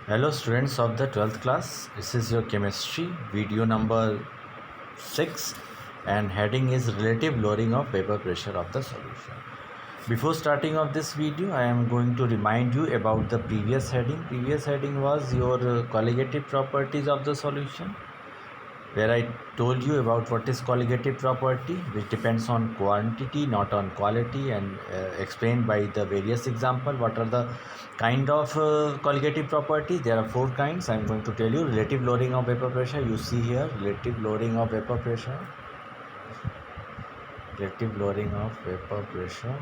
Hello students of the 12th class, this is your chemistry video number 6 and heading is relative lowering of vapor pressure of the solution. Before starting of this video, I am going to remind you about the previous heading. Previous heading was your colligative properties of the solution, where I told you about what is colligative property, which depends on quantity not on quality, and explained by the various example what are the kind of colligative property. There are 4 kinds. I am going to tell you. Relative lowering of vapor pressure, you see here, relative lowering of vapor pressure, relative lowering of vapor pressure,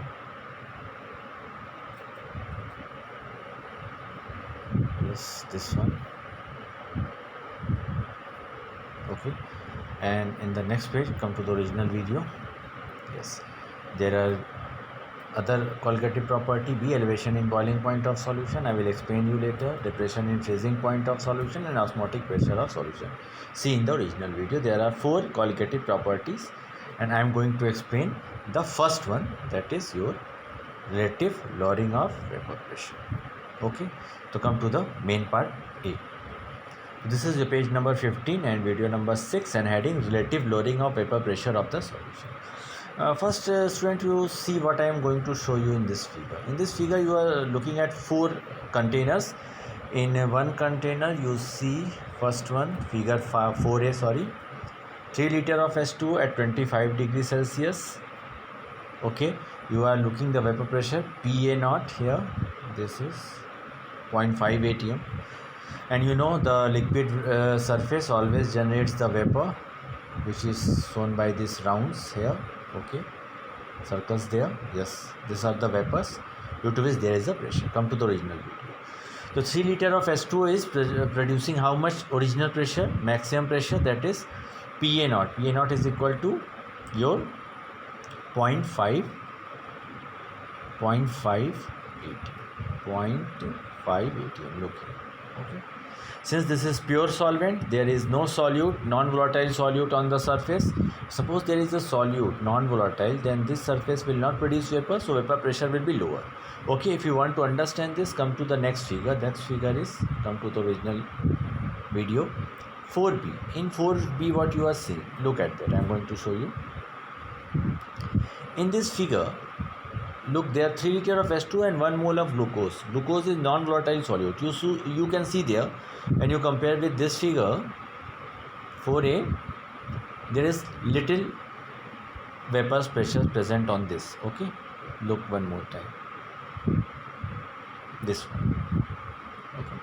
yes, this one, okay. And in the next page, come to the original video. Yes, there are other colligative property. B, elevation in boiling point of solution, I will explain you later. Depression in freezing point of solution and osmotic pressure of solution. See in the original video, there are 4 colligative properties and I am going to explain the first one, that is your relative lowering of vapor pressure. Okay, so come to the main part A. This is the page number 15 and video number 6 and heading relative lowering of vapor pressure of the solution. First, student, you see what I am going to show you in this figure. In this figure, you are looking at 4 containers. In one container, you see first one, figure 4a, sorry, 3 liter of H2O at 25 degrees Celsius. Okay, you are looking the vapor pressure PA naught here. This is 0.5 atm, and you know the liquid surface always generates the vapor, which is shown by these rounds here. Okay, circles there. Yes, these are the vapors due to which there is a pressure. Come to the original video. So 3 liter of H2O is producing how much original pressure? Maximum pressure, that is PA naught. PA naught is equal to your 0.5 atm. Look here. Okay. Since this is pure solvent, there is no solute, non-volatile solute on the surface. Suppose there is a solute, non-volatile, then this surface will not produce vapor, so vapor pressure will be lower. Okay, if you want to understand this, come to the next figure. Next figure is, come to the original video, 4b. In 4b, what you are seeing, look at that. I am going to show you. In this figure, look, there are 3 liter of H2 and 1 mole of glucose. Glucose is non-volatile solute. You can see there, when you compare with this figure 4a, there is little vapor pressure present on this. Okay, look one more time, this one. Okay,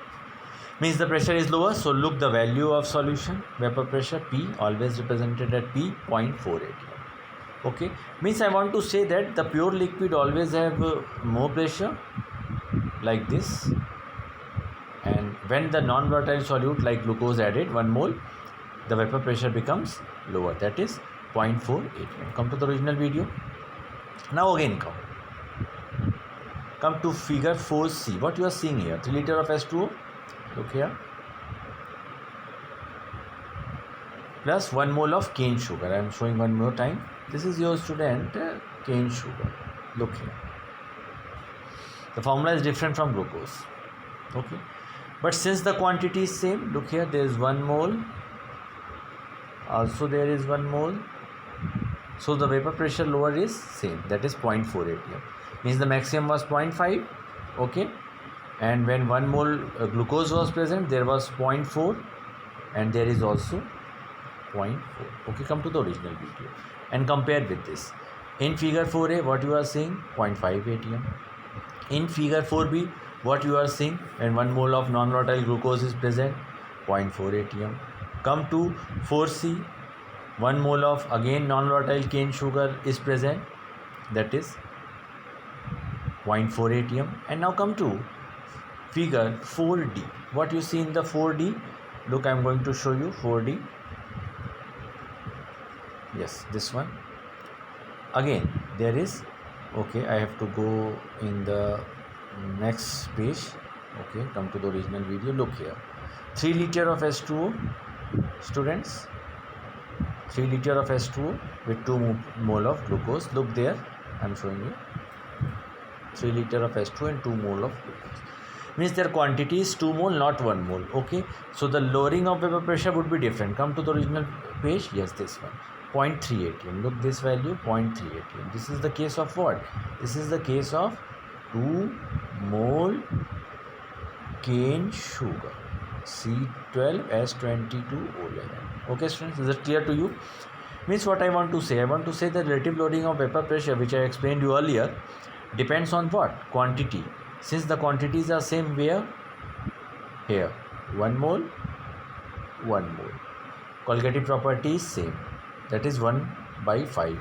means the pressure is lower. So look, the value of solution, vapor pressure P, always represented at P, 0.4 atm. Okay, means I want to say that the pure liquid always have more pressure like this, and when the non-volatile solute like glucose added 1 mole, the vapor pressure becomes lower, that is 0.4 atm. Come to the original video. Now again come to figure 4c. What you are seeing here, 3 liter of H2O, look here, plus 1 mole of cane sugar. I am showing one more time. This is your student cane sugar. Look here. The formula is different from glucose. Okay, but since the quantity is same, look here, there is 1 mole. Also there is 1 mole. So the vapor pressure lower is same, that is 0.4 atm. Means the maximum was 0.5. Okay, and when 1 mole glucose was present, there was 0.4, and there is also 0.4. Okay, come to the original video and compare with this. In figure 4a, what you are seeing, 0.5 atm. In figure 4b, what you are seeing, when 1 mole of non-volatile glucose is present, 0.4 atm. Come to 4c, 1 mole of again non-volatile cane sugar is present, that is 0.4 atm. And now come to figure 4d. What you see in the 4d, look, I am going to show you 4d. Yes, this one. Again there is, okay, I have to go in the next page. Okay, come to the original video. Look here, 3 liter of H2O, students, 3 liter of H2O with 2 mole of glucose. Look there, I am showing you 3 liter of H2O and 2 mole of glucose. means their quantity is 2 mole, not 1 mole. Okay, so the lowering of vapor pressure would be different. Come to the original page. Yes, this one, 0.3 atm. Look, this value 0.3 atm. This is the case of what? This is the case of 2 mole cane sugar, C12S22O11. Okay, students, is it clear to you? Means what I want to say? I want to say the relative loading of vapor pressure, which I explained you earlier, depends on what? Quantity. Since the quantities are same, where? Here, 1 mole, 1 mole. Colligative property is same. That is 1/5.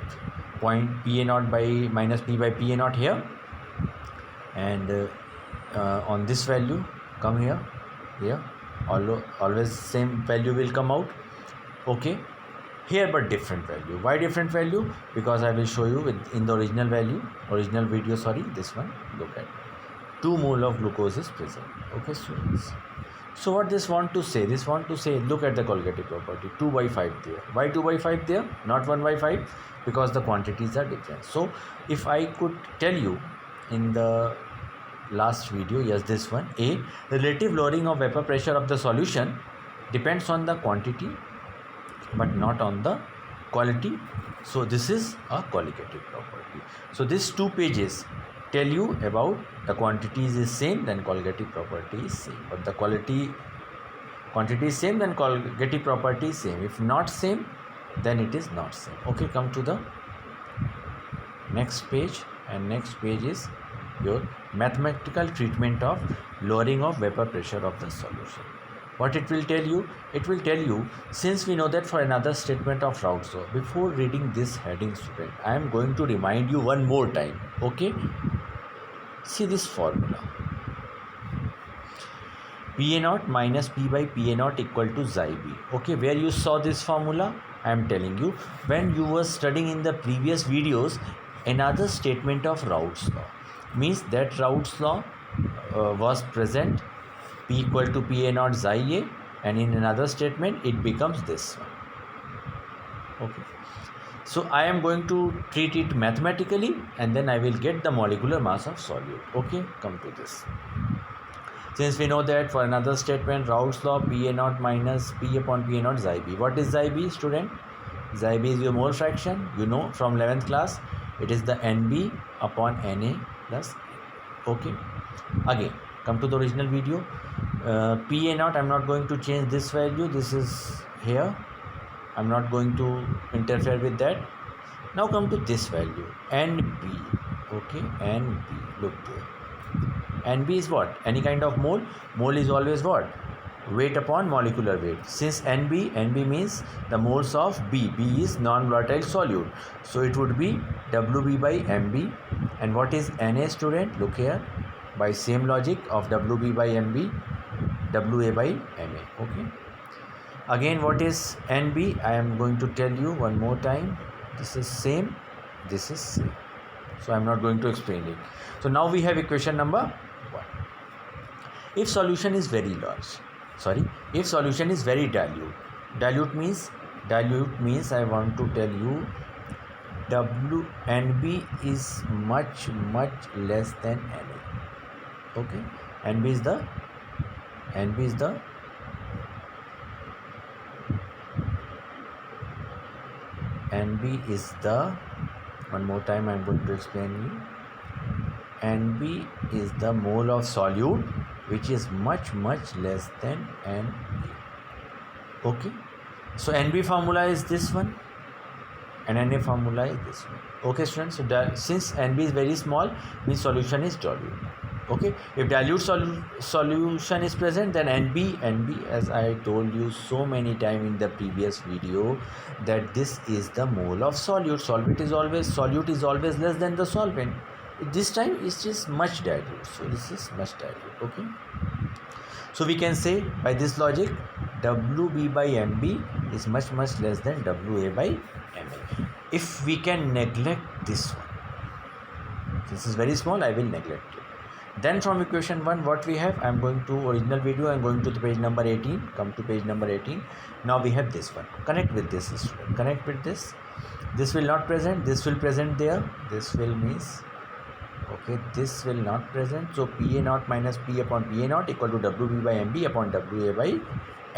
Point Pa0 by minus P by Pa0 here. And on this value, come here. Always same value will come out. Okay. Here but different value. Why different value? Because I will show you in the original video, this one. Look at 2 mole of glucose is present. Okay, students. So what this want to say? This want to say, look at the colligative property, 2/5 there. Why 2/5 there? Not 1/5? Because the quantities are different. So if I could tell you in the last video, yes, this one, the relative lowering of vapor pressure of the solution depends on the quantity but not on the quality. So this is a colligative property. So these 2 pages tell you about the quantities is same, then colligative property is same. But the quantity is same, then colligative property is same. If not same, then it is not same. Okay, come to the next page, and next page is your mathematical treatment of lowering of vapor pressure of the solution. What it will tell you? It will tell you, since we know that for another statement of Raoult's law, before reading this heading, student, I am going to remind you one more time. Okay, see this formula, Pa0 minus P by Pa0 equal to xi b. Okay, where you saw this formula? I am telling you, when you were studying in the previous videos, another statement of Raoult's law, means that Raoult's law was present, P equal to Pa0 xi a, and in another statement it becomes this one. Okay, so I am going to treat it mathematically, and then I will get the molecular mass of solute. Okay, come to this. Since we know that for another statement, Raoult's law, Pa0 minus P upon Pa0 xi b. What is xi b, student? Xi b is your mole fraction. You know from 11th class, it is the Nb upon Na plus N. Okay, again come to the original video. Pa0, I am not going to change this value. This is here. I am not going to interfere with that. Now come to this value, Nb. Okay, Nb. Look there. Nb is what? Any kind of mole. Mole is always what? Weight upon molecular weight. Since Nb means the moles of B. B is non-volatile solute. So it would be Wb by Mb. And what is Na, student? Look here. By same logic of Wb by Mb, Wa by Ma. Okay. Again, what is Nb? I am going to tell you one more time. This is same. This is same. So I am not going to explain it. So now we have equation number 1. If solution is very large, if solution is very dilute. Dilute means I want to tell you Nb is much less than Na. Okay, Nb is the one more time I am going to explain you. Nb is the mole of solute which is much less than Na. Okay, so Nb formula is this one and Na formula is this one. Okay, students, so since Nb is very small, means solution is dilute. Okay, if dilute solution is present, then Nb, as I told you so many times in the previous video, that this is the mole of solute. Solute is always less than the solvent. This time it is much dilute, so this is much dilute. Okay, so we can say by this logic, Wb by Mb is much less than Wa by Ma. If we can neglect this one, this is very small, I will neglect it. Then from equation 1, what we have? I am going to original video. I am going to the page number 18. Come to page number 18. Now we have this one. Connect with this, student. Connect with this. This will not present. This will present there. This will means Okay, this will not present. So Pa naught minus P upon Pa naught equal to Wb by Mb upon Wa by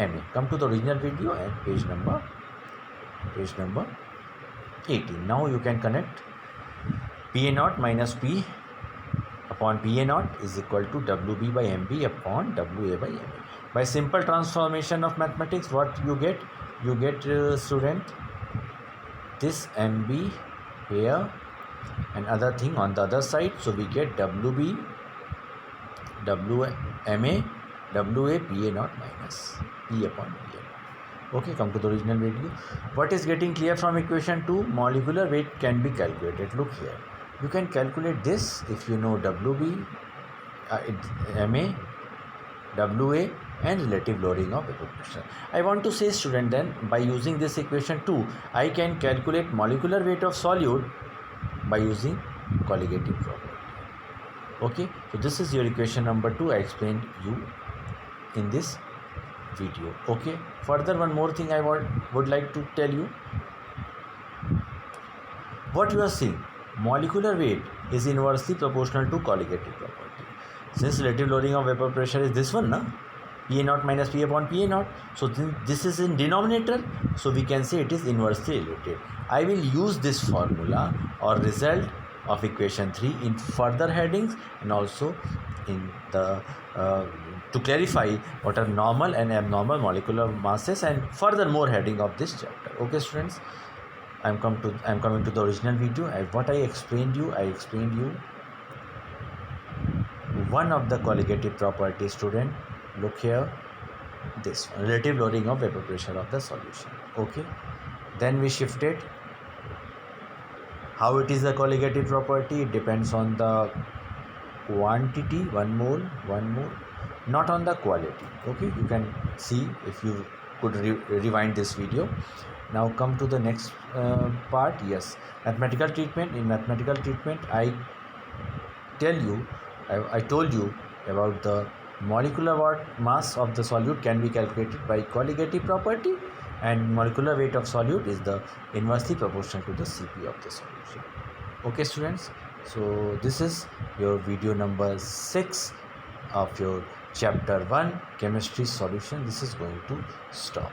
Ma. Come to the original video and page number 18. Now you can connect Pa naught minus P upon Pa naught is equal to Wb by Mb upon Wa by Ma. By simple transformation of mathematics, what you get? You get student, this Mb here and other thing on the other side. So we get Wb, Wma, Wa, Pa naught minus P upon Pa naught. Okay, come to the original video. What is getting clear from equation 2? Molecular weight can be calculated. Look here. You can calculate this if you know Wb, Ma, Wa and relative lowering of vapor pressure. I want to say student, then by using this equation 2, I can calculate molecular weight of solute by using colligative property. Okay, so this is your equation number 2. I explained you in this video. Okay, further one more thing I would like to tell you. What you are seeing, molecular weight is inversely proportional to colligative property. Since relative lowering of vapor pressure is this one, na? Pa naught minus P upon Pa naught. So this is in denominator, so we can say it is inversely related. I will use this formula or result of equation 3 in further headings and also in the to clarify what are normal and abnormal molecular masses and further more heading of this chapter. Okay students, I'm coming to the original video. What I explained you one of the colligative property, student. Look here, this one, relative lowering of vapor pressure of the solution. Okay, then we shifted. How it is a colligative property? It depends on the quantity, 1 mole, not on the quality. Okay, you can see if you could rewind this video. Now come to the next part. Yes, mathematical treatment. In mathematical treatment, I told you about the molecular mass of the solute can be calculated by colligative property, and molecular weight of solute is the inversely proportional to the Cp of the solution. Okay students, so this is your video number 6 of your chapter 1 chemistry solution. This is going to stop.